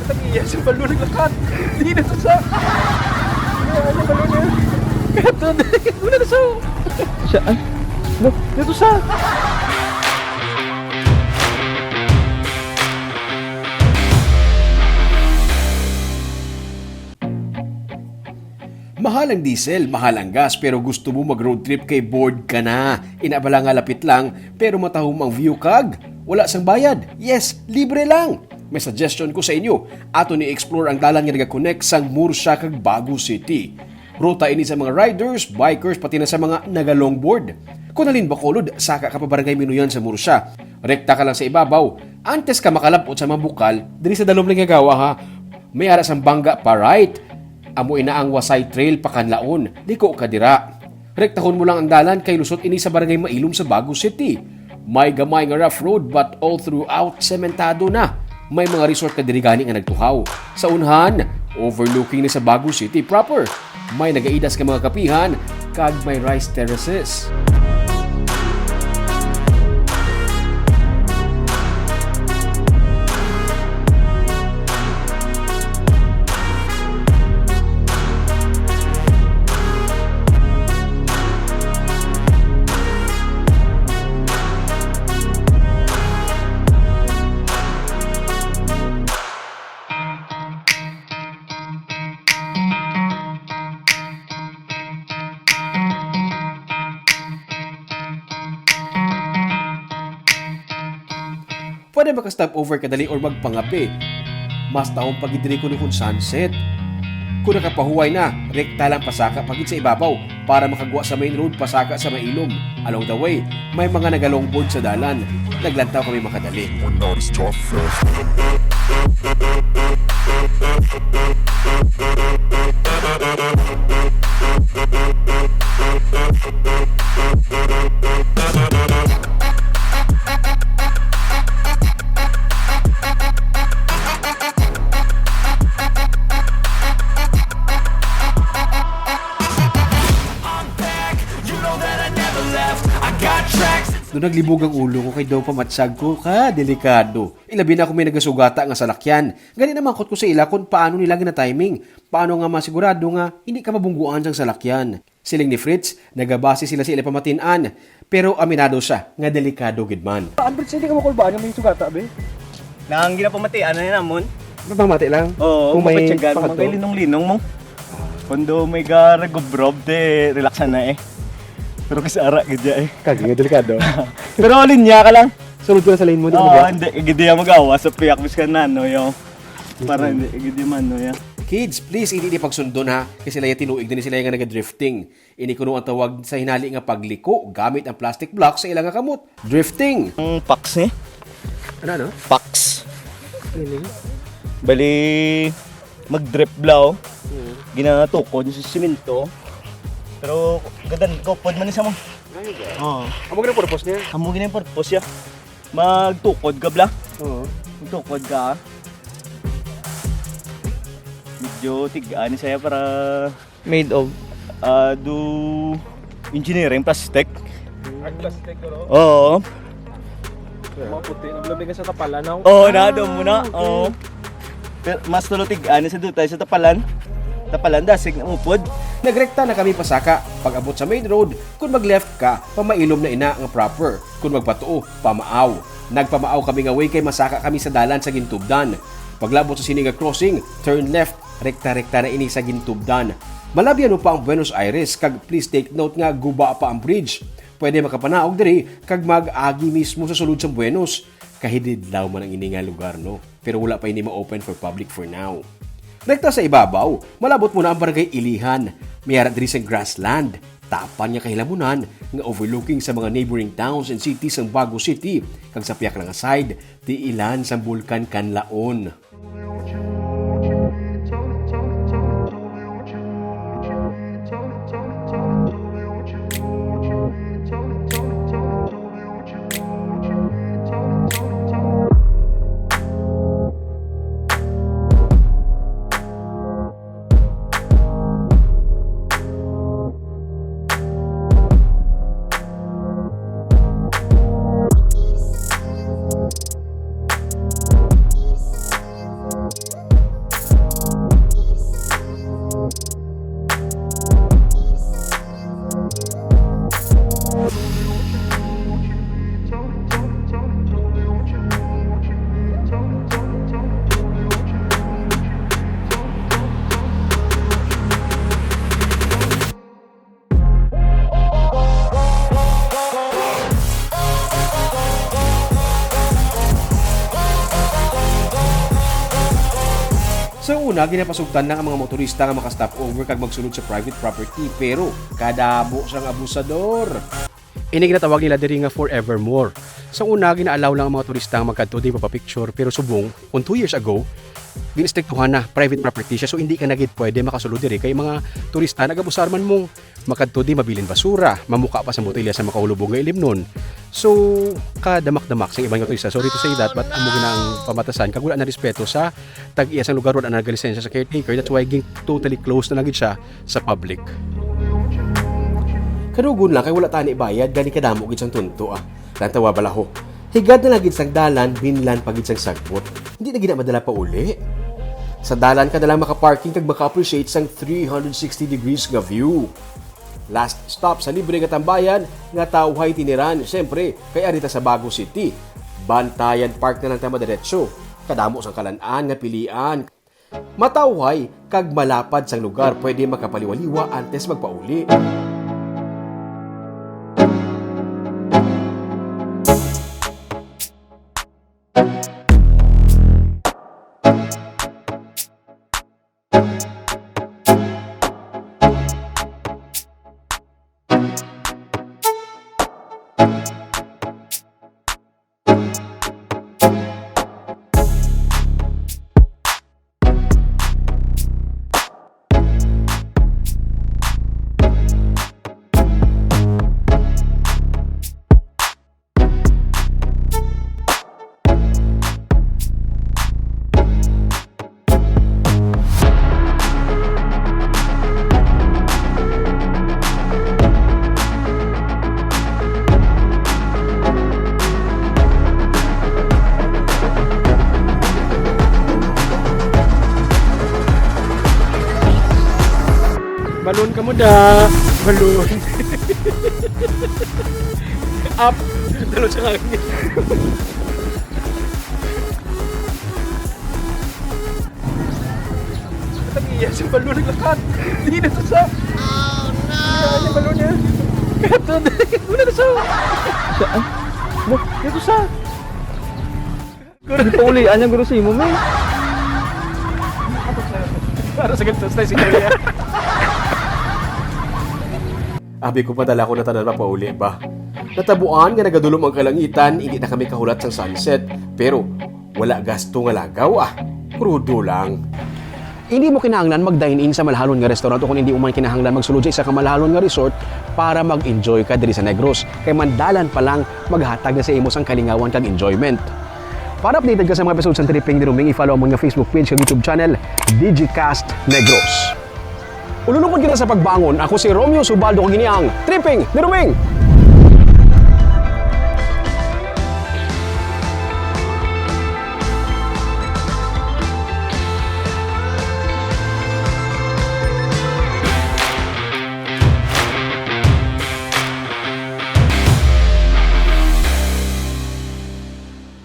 Iya sa balon naglakat. Hindi na to sa. Ano balon na? Kato na. Wala na sa. Siya ay. No, dito sa. Mahal ang diesel, mahal ang gas, pero gusto mo mag-road trip kay bored ka na. Inabala nga lapit lang, pero matahom ang view kag. Wala sang bayad. Yes, libre lang. May suggestion ko sa inyo. Ato ni explore ang dalan nga nag-connect sang Murcia kag Bagu City. Ruta ini sa mga riders, bikers, pati na sa mga naga-longboard. Kung nalin Bacolod, saka ka pa barangay Minuyan sa Murcia. Rekta ka lang sa ibabaw. Antes ka makalapot sa mga bukal, diri sa dalom ng gagawa ha. May aras ang bangga pa right. Amo ina ang Wasay Trail pakanlaon, liko ka dira. Rektahon mo lang ang dalan kay lusot ini sa barangay Mailom sa Bagu City. May gamay nga rough road but all throughout sementado na. May mga resort ka diri gani nga nagtuhaw. Sa unhan, overlooking ni sa Bagu City proper. May nagaidas ka mga kapihan kag may rice terraces. Pwede maka-stop over kadali or magpangapi. Mas taong pagidiri ko kung sunset. Kung nakapahuway na, rekta lang pasaka pagid sa ibabaw para makagwa sa main road pasaka sa Mailom. Along the way, may mga nagalongboard sa dalan. Naglantaw kami makadali. Doon naglibog ang ulo ko kay daw pamatsag ko ka, delikado. Ilabi na ako may nagasugata nga salakyan. Gani naman kot ko sa ila kung paano nila na timing. Paano nga masigurado nga hindi ka mabungguan sang salakyan. Siling ni Fritz, nagabase sila sa ila pamatinan. Pero aminado siya nga delikado gid man. Ambrit sa hindi ka makulbaan yung may sugata, be? Nang ginapamatian na yan namon. Mapamati lang? Oo, Kung may mapatsagan. pakato. Magay linong-linong mo. Kundo may garagobrob, de relaxan na eh. Pero kasi ara gadya eh. Kagi nga delikado. Pero linya ka lang. Sunod ko na sa lane mo, di Oo, ba? hindi. Gidi yung mag-awa sa piyak bis ka na, no, yung. Para hindi, gidi man, no, yung. Kids, please, hindi pagsundon ha. Kasi sila tinuig din sila nga naga-drifting. Ini kuno ang tawag sa hinali nga pagliko gamit ang plastic block sa ilang nga kamot. Drifting. Ang pax eh. Ano? Pax. Bali, mag-drip blaw. Ginatukod sa simento. Pero, gadan ko, pod man isa mo. Oo. Amo ganang purpose niya? Amo gina yung purpose ya. Magtukod ka bla. Oo. Magtukod ka. Medyo tigaan saya para Made of? do engineering plastic. Ang plastic ko, no? Oo. Mga puti. Naglabi ka sa tapalan, no? Oo, nado mo na. Oo. Pero mas tulo tigaan sa dutay sa tapalan. Tapalan dasig na upod. Nagrekta na kami pasaka. Pag abot sa main road, kung mag-left ka, pamailom na ina nga proper. Kung magpatuo, pamaaw. Nagpamaaw kami nga way kay masaka kami sa dalan sa Gintubdan. Paglabot sa Siniga Crossing, turn left, rekta-rekta na ini sa Gintubdan. Malabyan mo pa ang Buenos Aires, kag please take note nga guba pa ang bridge. Pwede makapanaog diri kag mag-agi mismo sa sulod sa Buenos. Kahididlaw man ang ini nga lugar, no? Pero wala pa ini ma-open for public for now. Rekta sa ibabaw, malabot mo na ang barangay Ilihan. May harap diri sa grassland. Tapan nga kahilamunan nga overlooking sa mga neighboring towns and cities ng Bagu City. Kag sa piyak lang side, di ilan sa Bulkan Kanlaon. Sa una, ginapasugtan na ang mga motorista nga maka-stop over kag magsulod sa private property pero kadabo siyang abusador. Ini ginatawag nila diri nga forevermore. Sa una, ginaalaw lang ang mga turista nga magkadto di papapicture pero subong kung 2 years ago, ginistiktuhan na private property siya so hindi ka nagid pwede makasulod diri kay mga turista nagabusar man mong makadto di mabilin basura, mamuka pa sa botelya sa makahulubog nga ilim nun. So, kadamak-damak sa ibang turista. Sorry to say that, but amo ginang pamatasan kag wala na respeto sa tag-iya sang lugar wala na nagalisensya sa caretaker. That's why ging totally closed na lang gid siya sa public. Kadugon lang kay wala tani bayad gani kadamo gid sang tunto ah. Lantawa balaho. Higad na lagid sang dalan, binlan pagid sang sagpot. Hindi na gina madala pa uli. Sa dalan ka na lang maka-parking kag maka-appreciate sang 360 degrees nga view. Last stop sa libre nga tambayan nga tawhay tiniran. Siyempre, kay arita sa Bago City. Bantayan Park na lang tama diretso. Kadamo sang kalan-an nga pilian. Matawhay kag malapad sang lugar pwede makapaliwaliwa antes magpauli. Balon ka mo da. Balon. Up. Dalo siya nga. Tagiya si balon naglakat. Hindi na to sa. Oh no. Ay, balon niya. Katod. Una na sa. Saan? Mo, dito sa. Hindi pa uli, anyang gurusi mo, man. Para sa ganito sa siya. Abi ko padala ko na tanan mapauli ba. Natabuan nga nagadulom ang kalangitan, hindi na kami kahulat sa sunset. Pero wala gasto nga lagaw ah. Krudo lang. Hindi mo kinahanglan mag-dine-in sa malahalon nga restaurant o kung hindi mo man kinahanglan magsulod sa isa ka malahalon nga resort para mag-enjoy ka diri sa Negros. Kay mandalan pa lang maghatag na sa imo sang kalingawan kag enjoyment. Para updated ka sa mga episodes ng Tripping ni Ruming, i-follow mo nga Facebook page kag YouTube channel, Digicast Negros. Ululupod kita sa pagbangon, ako si Romeo Subaldo kag ini ang Tripping ni Ruming.